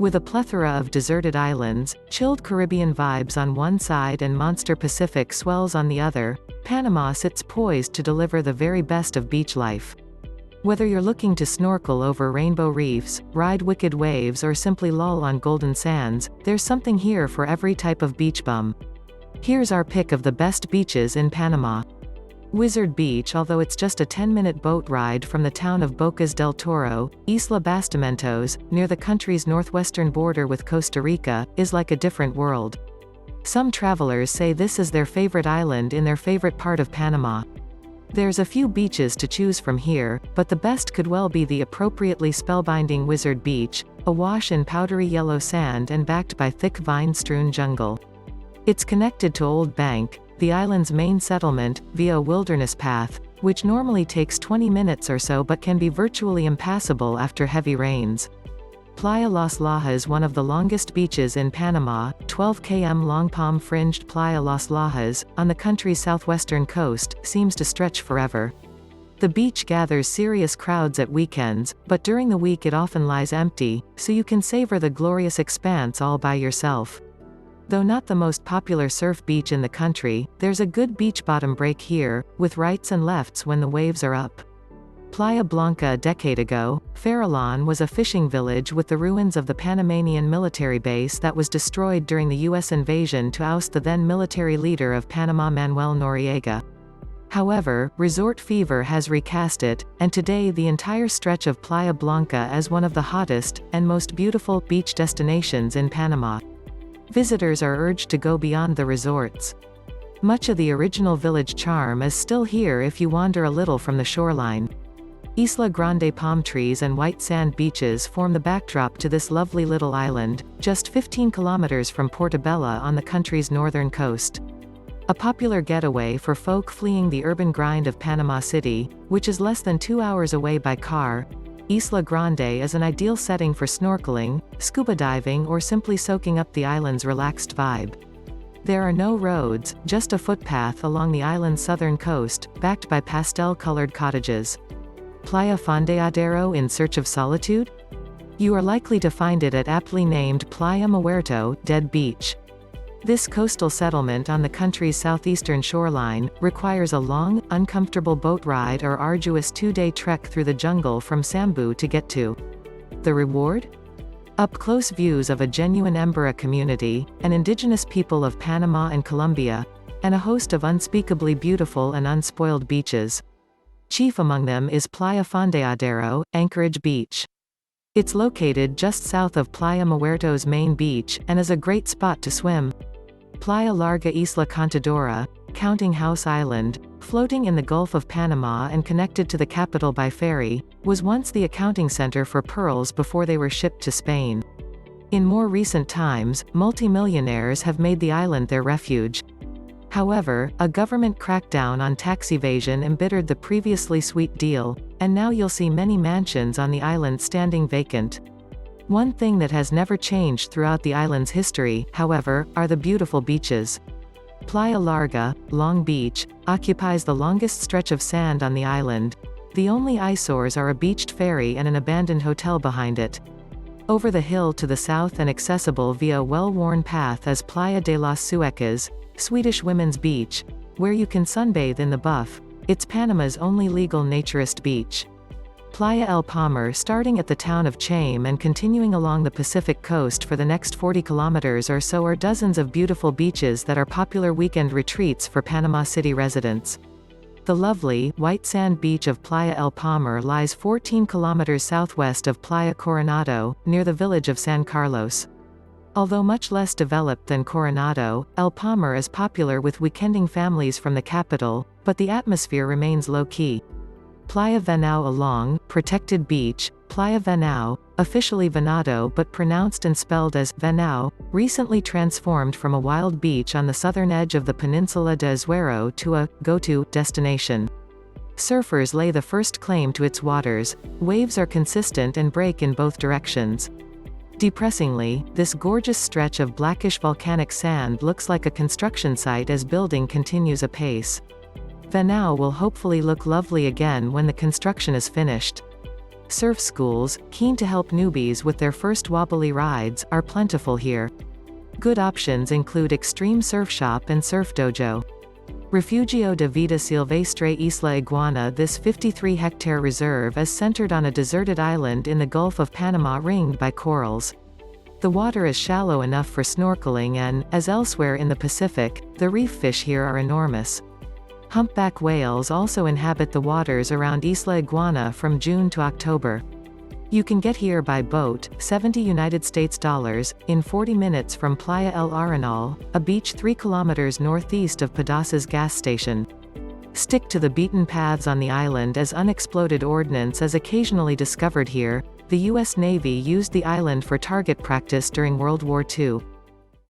With a plethora of deserted islands, chilled Caribbean vibes on one side and monster Pacific swells on the other, Panama sits poised to deliver the very best of beach life. Whether you're looking to snorkel over rainbow reefs, ride wicked waves or simply loll on golden sands, there's something here for every type of beach bum. Here's our pick of the best beaches in Panama. Wizard Beach. Although it's just a 10-minute boat ride from the town of Bocas del Toro, Isla Bastimentos, near the country's northwestern border with Costa Rica, is like a different world. Some travelers say this is their favorite island in their favorite part of Panama. There's a few beaches to choose from here, but the best could well be the appropriately spellbinding Wizard Beach, awash in powdery yellow sand and backed by thick vine-strewn jungle. It's connected to Old Bank, the island's main settlement, via a wilderness path, which normally takes 20 minutes or so but can be virtually impassable after heavy rains. Playa Las Lajas, one of the longest beaches in Panama, 12 km long palm-fringed Playa Las Lajas, on the country's southwestern coast, seems to stretch forever. The beach gathers serious crowds at weekends, but during the week it often lies empty, so you can savor the glorious expanse all by yourself. Though not the most popular surf beach in the country, there's a good beach bottom break here, with rights and lefts when the waves are up. Playa Blanca. A decade ago, Farallon was a fishing village with the ruins of the Panamanian military base that was destroyed during the U.S. invasion to oust the then military leader of Panama, Manuel Noriega. However, resort fever has recast it, and today the entire stretch of Playa Blanca is one of the hottest, and most beautiful, beach destinations in Panama. Visitors are urged to go beyond the resorts. Much of the original village charm is still here if you wander a little from the shoreline. Isla Grande palm trees and white sand beaches form the backdrop to this lovely little island, just 15 kilometers from Portobelo on the country's northern coast. A popular getaway for folk fleeing the urban grind of Panama City, which is less than 2 hours away by car, Isla Grande is an ideal setting for snorkeling, scuba diving or simply soaking up the island's relaxed vibe. There are no roads, just a footpath along the island's southern coast, backed by pastel-colored cottages. Playa Fondeadero. In search of solitude? You are likely to find it at aptly named Playa Muerto, Dead Beach. This coastal settlement on the country's southeastern shoreline requires a long, uncomfortable boat ride or arduous 2-day trek through the jungle from Sambu to get to. The reward? Up-close views of a genuine Embera community, an indigenous people of Panama and Colombia, and a host of unspeakably beautiful and unspoiled beaches. Chief among them is Playa Fondeadero, Anchorage Beach. It's located just south of Playa Muerto's main beach, and is a great spot to swim. Playa Larga. Isla Contadora, Counting House Island, floating in the Gulf of Panama and connected to the capital by ferry, was once the accounting center for pearls before they were shipped to Spain. In more recent times, multimillionaires have made the island their refuge. However, a government crackdown on tax evasion embittered the previously sweet deal, and now you'll see many mansions on the island standing vacant. One thing that has never changed throughout the island's history, however, are the beautiful beaches. Playa Larga, Long Beach, occupies the longest stretch of sand on the island. The only eyesores are a beached ferry and an abandoned hotel behind it. Over the hill to the south and accessible via a well-worn path is Playa de las Suecas, Swedish Women's Beach, where you can sunbathe in the Buff. It's Panama's only legal naturist beach. Playa El Palmar. Starting at the town of Chame and continuing along the Pacific coast for the next 40 kilometers or so are dozens of beautiful beaches that are popular weekend retreats for Panama City residents. The lovely, white sand beach of Playa El Palmar lies 14 kilometers southwest of Playa Coronado, near the village of San Carlos. Although much less developed than Coronado, El Palmar is popular with weekending families from the capital, but the atmosphere remains low-key. Playa Venao. A long, protected beach, Playa Venao, officially Venado but pronounced and spelled as Venao, recently transformed from a wild beach on the southern edge of the peninsula de Azuero to a go-to destination. Surfers lay the first claim to its waters. Waves are consistent and break in both directions. Depressingly, this gorgeous stretch of blackish volcanic sand looks like a construction site as building continues apace. Venao will hopefully look lovely again when the construction is finished. surf schools, keen to help newbies with their first wobbly rides, are plentiful here. Good options include Extreme Surf Shop and Surf Dojo. Refugio de Vida Silvestre Isla Iguana. This 53-hectare reserve is centered on a deserted island in the Gulf of Panama ringed by corals. The water is shallow enough for snorkeling and, as elsewhere in the Pacific, the reef fish here are enormous. Humpback whales also inhabit the waters around Isla Iguana from June to October. You can get here by boat, $70 United States, in 40 minutes from Playa El Arenal, a beach 3 kilometers northeast of Pedasas gas station. Stick to the beaten paths on the island as unexploded ordnance is occasionally discovered here. The U.S. Navy used the island for target practice during World War II.